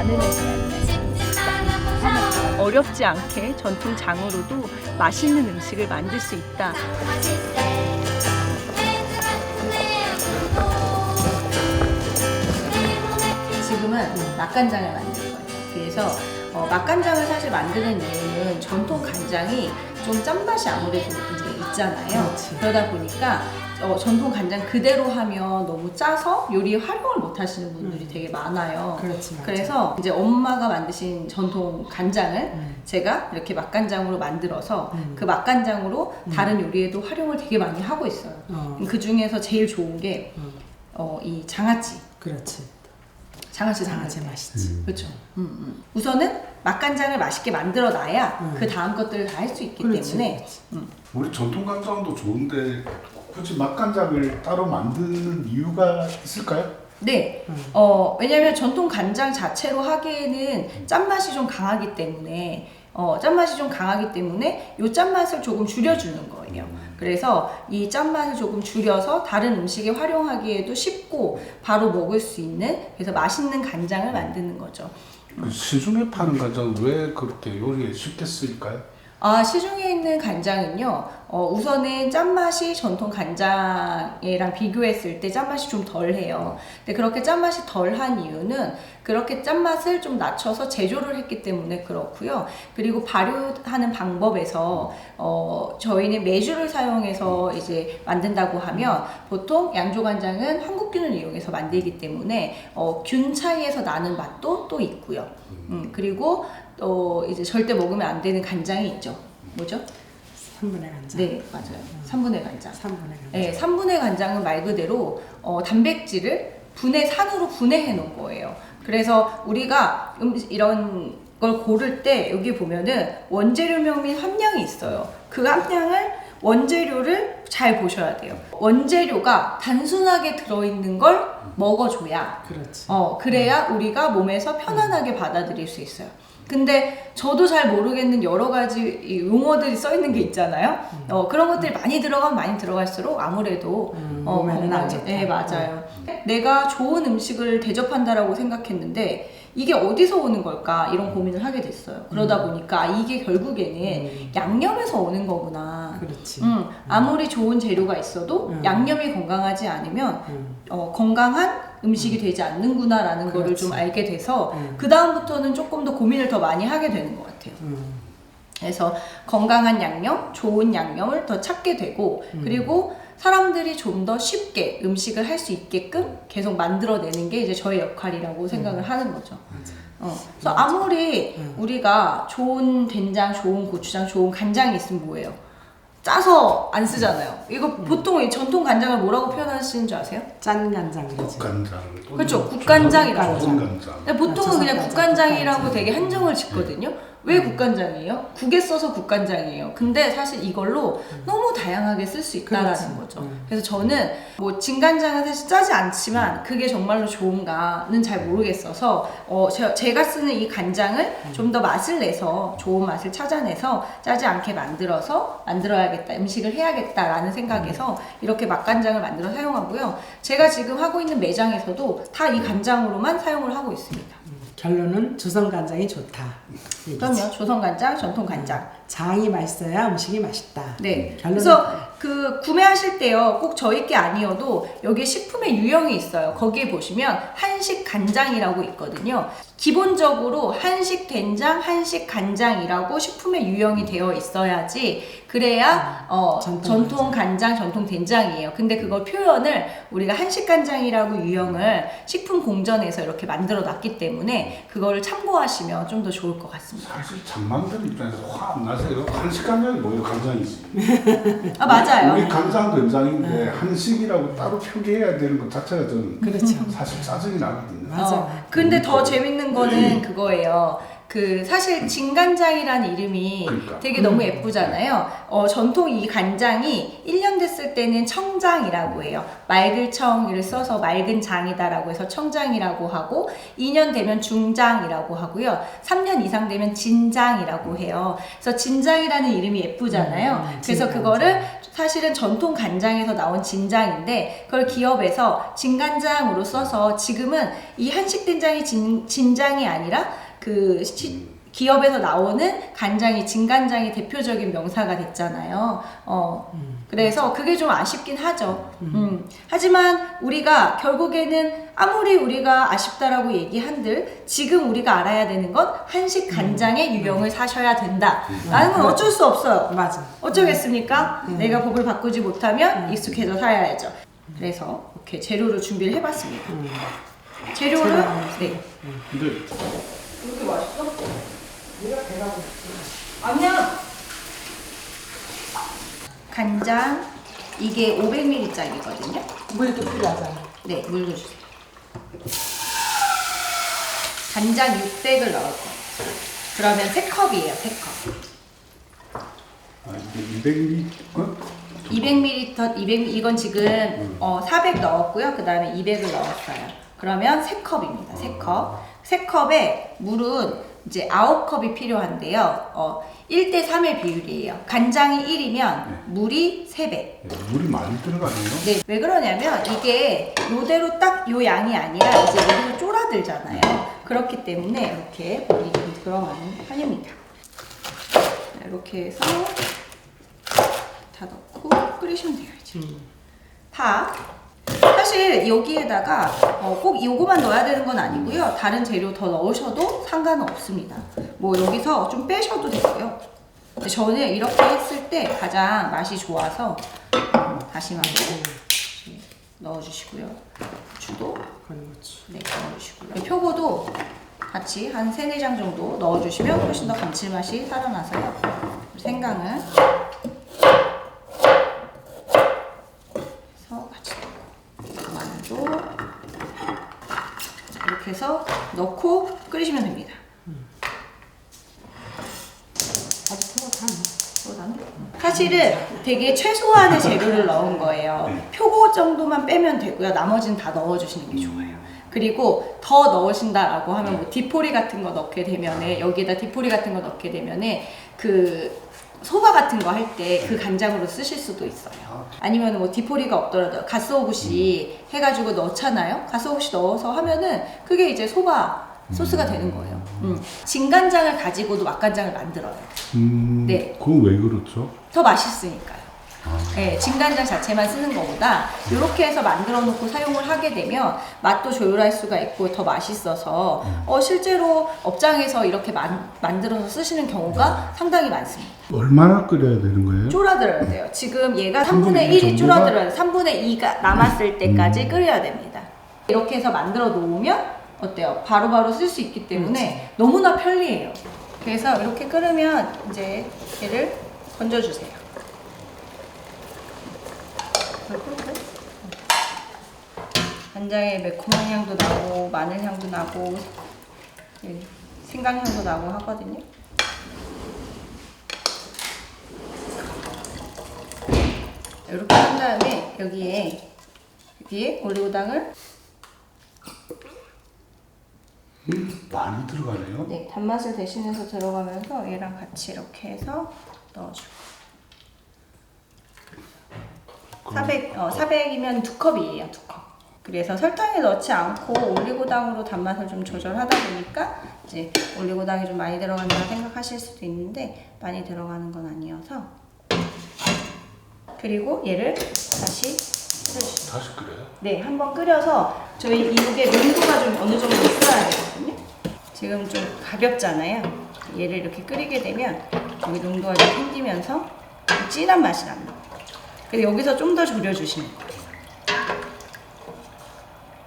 마늘을 넣어요. 어렵지 않게 전통장으로도 맛있는 음식을 만들 수 있다. 지금은 맛간장을 만들 거예요. 그래서 맛간장을 사실 만드는 이유는 전통 간장이 좀 짠맛이 아무래도 이제 있잖아요. 그렇지. 그러다 보니까 전통 간장 그대로 하면 너무 짜서 요리에 활용을 못 하시는 분들이 되게 많아요. 그렇지, 맞아. 그래서 이제 엄마가 만드신 전통 간장을 제가 이렇게 맛간장으로 만들어서 그 맛간장으로 다른 요리에도 활용을 되게 많이 하고 있어요. 그 중에서 제일 좋은 게 이 장아찌. 그렇지. 장아찌 맛있지. 그렇죠. 우선은 맛간장을 맛있게 만들어 놔야 그 다음 것들을 다 할 수 있기 때문에. 우리 전통 간장도 좋은데 굳이 맛간장을 따로 만드는 이유가 있을까요? 네. 왜냐면 전통 간장 자체로 하기에는 짠맛이 좀 강하기 때문에 요 짠맛을 조금 줄여주는 거예요. 그래서 이 짠맛을 조금 줄여서 다른 음식에 활용하기에도 쉽고 바로 먹을 수 있는, 그래서 맛있는 간장을 만드는 거죠. 그 시중에 파는 간장은 왜 그렇게 요리에 쉽게 쓰일까요? 시중에 있는 간장은요, 우선은 짠맛이 전통 간장이랑 비교했을 때 짠맛이 좀 덜해요. 근데 그렇게 짠맛이 덜한 이유는 그렇게 짠맛을 좀 낮춰서 제조를 했기 때문에 그렇고요. 그리고 발효하는 방법에서 저희는 메주를 사용해서 이제 만든다고 하면 보통 양조간장은 한국균을 이용해서 만들기 때문에 균 차이에서 나는 맛도 또 있고요. 그리고 이제 절대 먹으면 안 되는 간장이 있죠. 뭐죠? 3분의 간장. 네, 맞아요. 3분의 간장. 3분의 간장. 네, 3분의 간장은 말 그대로 단백질을 산으로 분해해 놓은 거예요. 그래서 우리가 이런 걸 고를 때 여기 보면은 원재료명 및 함량이 있어요. 그 함량을 원재료를 잘 보셔야 돼요. 원재료가 단순하게 들어있는 걸 먹어줘야 그렇지. 그래야 우리가 몸에서 편안하게 받아들일 수 있어요. 근데 저도 잘 모르겠는 여러 가지 용어들이 써 있는 게 있잖아요. 그런 것들이 많이 들어가면 많이 들어갈수록 아무래도 몸에는 안 좋다. 네, 맞아요. 내가 좋은 음식을 대접한다라고 생각했는데 이게 어디서 오는 걸까 이런 고민을 하게 됐어요. 그러다 보니까 이게 결국에는 양념에서 오는 거구나. 그렇지. 아무리 좋은 재료가 있어도 양념이 건강하지 않으면 건강한 음식이 되지 않는구나라는 거를 좀 알게 돼서 그 다음부터는 조금 더 고민을 더 많이 하게 되는 것 같아요. 그래서 건강한 양념, 좋은 양념을 더 찾게 되고 그리고 사람들이 좀 더 쉽게 음식을 할 수 있게끔 계속 만들어내는 게 이제 저의 역할이라고 생각을 하는 거죠. 그래서 아무리 우리가 좋은 된장, 좋은 고추장, 좋은 간장이 있으면 뭐예요? 짜서 안 쓰잖아요. 이거 보통 이 전통 간장을 뭐라고 표현하시는 줄 아세요? 짠 간장 그러지. 국간장. 그렇죠. 국간장이라고 하죠. 조선간장. 근데 보통은 그냥 국간장이라고 되게 한정을 짓거든요. 왜 국간장이에요? 국에 써서 국간장이에요. 근데 사실 이걸로 너무 다양하게 쓸 수 있다라는 거죠. 그래서 저는 뭐 진간장은 사실 짜지 않지만 그게 정말로 좋은가는 잘 모르겠어서 제가 쓰는 이 간장을 좀 더 맛을 내서 좋은 맛을 찾아내서 짜지 않게 만들어야겠다, 음식을 해야겠다라는 생각에서 이렇게 맛간장을 만들어 사용하고요. 제가 지금 하고 있는 매장에서도 다 이 간장으로만 사용을 하고 있습니다. 결론은 조선 간장이 좋다. 그럼요. 조선간장, 전통간장. 장이 맛있어야 음식이 맛있다. 네. 결론은 그래서 그 구매하실 때요, 꼭 저희 게 아니어도 여기에 식품의 유형이 있어요. 거기에 보시면 한식 간장이라고 있거든요. 기본적으로 한식 된장, 한식 간장이라고 식품의 유형이 되어 있어야지 그래야 전통 간장, 전통 된장이에요. 근데 그걸 표현을 우리가 한식 간장이라고 유형을 식품 공전에서 이렇게 만들어 놨기 때문에 그거를 참고하시면 좀 더 좋을 것 같습니다. 사실 장만들 입장에서 화 안 나세요? 한식 간장이 뭐예요? 간장이지. 맞아요. 우리 간장 된장인데 한식이라고 따로 표기해야 되는 것 자체가 저는 그렇죠. 사실 짜증이 나거든요. 맞아. 근데 더 재밌는 거는 그거예요. 그 사실 진간장이라는 이름이 그러니까. 되게 너무 예쁘잖아요. 전통 이 간장이 1년 됐을 때는 청장이라고 해요. 맑을 청을 써서 맑은 장이다라고 해서 청장이라고 하고 2년 되면 중장이라고 하고요. 3년 이상 되면 진장이라고 해요. 그래서 진장이라는 이름이 예쁘잖아요. 그래서 진간장. 그거를 사실은 전통 간장에서 나온 진장인데 그걸 기업에서 진간장으로 써서 지금은 이 한식된장이 진장이 아니라 기업에서 나오는 간장이 진간장이 대표적인 명사가 됐잖아요. 그래서 그게 좀 아쉽긴 하죠. 하지만 우리가 결국에는 아무리 우리가 아쉽다라고 얘기한들 지금 우리가 알아야 되는 건 한식 간장의 유형을 사셔야 된다라는 건 어쩔 수 없어요. 맞아. 어쩌겠습니까? 내가 법을 바꾸지 못하면 익숙해져 살아야죠. 그래서 이렇게 재료를 준비를 해봤습니다. 재료를 네. 근데 이렇게 맛있어? 아니야. 간장 이게 500ml짜리거든요. 물도 필요하잖아. 네, 물도 주세요. 간장 600을 넣을 거예요. 그러면 3컵이에요, 3컵. 이게 200ml? 200ml, 이건 지금 400 넣었고요. 그 다음에 200을 넣었어요. 그러면 3컵입니다. 3컵. 3컵에 물은 이제 9컵이 필요한데요. 1대 3의 비율이에요. 간장이 1이면 물이 3배. 물이 많이 들어가네요. 네, 왜 그러냐면 이게 요대로 딱 요 양이 아니라 이제 여기서 쫄아들잖아요. 그렇기 때문에 이렇게 물이 좀 들어가는 편입니다. 이렇게 해서 다 넣고 끓이시면 돼요. 이제. 파. 사실 여기에다가 꼭 요거만 넣어야 되는 건 아니고요. 다른 재료 더 넣으셔도 상관은 없습니다. 뭐 여기서 좀 빼셔도 되고요. 근데 저는 이렇게 했을 때 가장 맛이 좋아서 다시마도 넣어주시고요. 고추도 네, 넣어주시고요. 표고도 같이 한 3, 4장 정도 넣어주시면 훨씬 더 감칠맛이 살아나서요. 생강을 해서 같이 마늘도 이렇게 해서 넣고 끓이시면 됩니다. 사실은 되게 최소한의 재료를 넣은 거예요. 표고 정도만 빼면 되고요. 나머지는 다 넣어주시는 게 좋아요. 그리고 더 넣으신다라고 하면 뭐 디포리 같은 거 넣게 되면은 여기에다 디포리 같은 거 넣게 되면은 그 소바 같은 거 할 때 그 간장으로 쓰실 수도 있어요. 아니면 뭐 디포리가 없더라도 가스오부시 해가지고 넣잖아요. 가스오부시 넣어서 하면은 그게 이제 소바 소스가 되는 거예요. 진간장을 가지고도 맛간장을 만들어요. 네. 그건 왜 그렇죠? 더 맛있으니까요. 네, 진간장 자체만 쓰는 것보다 이렇게 해서 만들어 놓고 사용을 하게 되면 맛도 조율할 수가 있고 더 맛있어서 실제로 업장에서 이렇게 만들어서 쓰시는 경우가 상당히 많습니다. 얼마나 끓여야 되는 거예요? 쫄아들어야 돼요. 지금 얘가 3분의 3분의 1이 정도가? 쫄아들어요. 3분의 2가 남았을 때까지 끓여야 됩니다. 이렇게 해서 만들어 놓으면 어때요? 바로바로 쓸 수 있기 때문에 너무나 편리해요. 그래서 이렇게 끓으면 이제 얘를 건져주세요. 간장의 매콤한 향도 나고 마늘 향도 나고 생강 향도 나고 하거든요. 이렇게 한 다음에 여기에 올리고당을 많이 들어가네요. 네, 단맛을 대신해서 들어가면서 얘랑 같이 이렇게 해서 넣어주고 400이면 2컵이에요. 2컵. 그래서 설탕에 넣지 않고 올리고당으로 단맛을 좀 조절하다 보니까 이제 올리고당이 좀 많이 들어간다 생각하실 수도 있는데 많이 들어가는 건 아니어서 그리고 얘를 다시 끓여주세요. 다시 끓여요? 네, 한번 끓여서 저희 이게 농도가 좀 어느 정도 있어야 되거든요. 지금 좀 가볍잖아요. 얘를 이렇게 끓이게 되면 여기 농도가 좀 생기면서 진한 맛이 납니다. 그래서 여기서 좀 더 졸여주시면 돼요.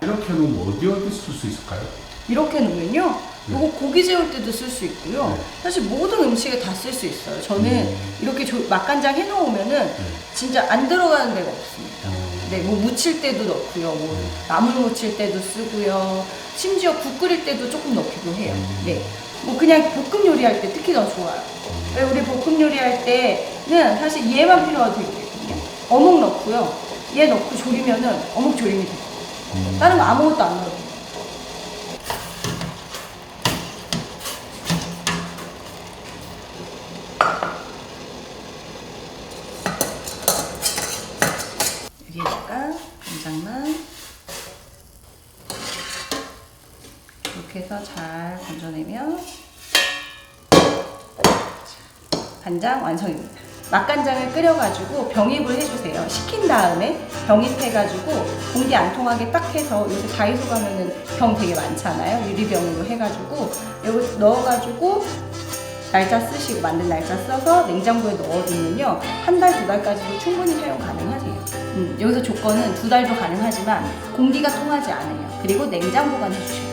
이렇게 놓으면 어디 쓸 수 있을까요? 이렇게 놓으면요. 이거 고기 재울 때도 쓸 수 있고요. 사실 모든 음식에 다 쓸 수 있어요. 저는 이렇게 맛간장 해놓으면은 진짜 안 들어가는 데가 없습니다. 네, 뭐 무칠 때도 넣고요. 뭐 나물 무칠 때도 쓰고요. 심지어 국 끓일 때도 조금 넣기도 해요. 네. 뭐 그냥 볶음 요리할 때 특히 더 좋아요. 왜 우리 볶음 요리할 때는 사실 얘만 필요해도 되거든요. 어묵 넣고요. 얘 넣고 졸이면은 어묵 조림이 돼요. 다른 거 아무것도 안 넣어도 돼요. 여기에다가 간장만 이렇게 해서 잘 건져내면 간장 완성입니다. 맛간장을 끓여가지고 병입을 해주세요. 식힌 다음에 병입해가지고 공기 안 통하게 딱 해서 요새 다이소 가면은 병 되게 많잖아요. 유리병으로 해가지고 이거 넣어가지고 날짜 쓰시고 만든 날짜 써서 냉장고에 넣어두면요 1달, 2달까지도 충분히 사용 가능하세요. 여기서 조건은 2달도 가능하지만 공기가 통하지 않아요. 그리고 냉장 보관해주셔야 돼요.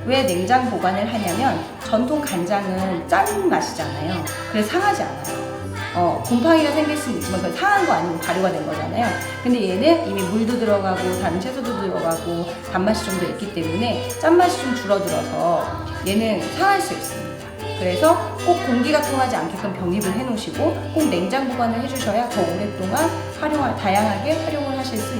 왜 냉장 보관을 하냐면 전통 간장은 짠 맛이잖아요. 그래서 상하지 않아요. 곰팡이가 생길 수는 있지만 그건 상한 거 아니고 발효가 된 거잖아요. 근데 얘는 이미 물도 들어가고 다른 채소도 들어가고 단맛이 좀 더 있기 때문에 짠맛이 좀 줄어들어서 얘는 상할 수 있습니다. 그래서 꼭 공기가 통하지 않게끔 병입을 해 놓으시고 꼭 냉장 보관을 해주셔야 더 오랫동안 다양하게 활용을 하실 수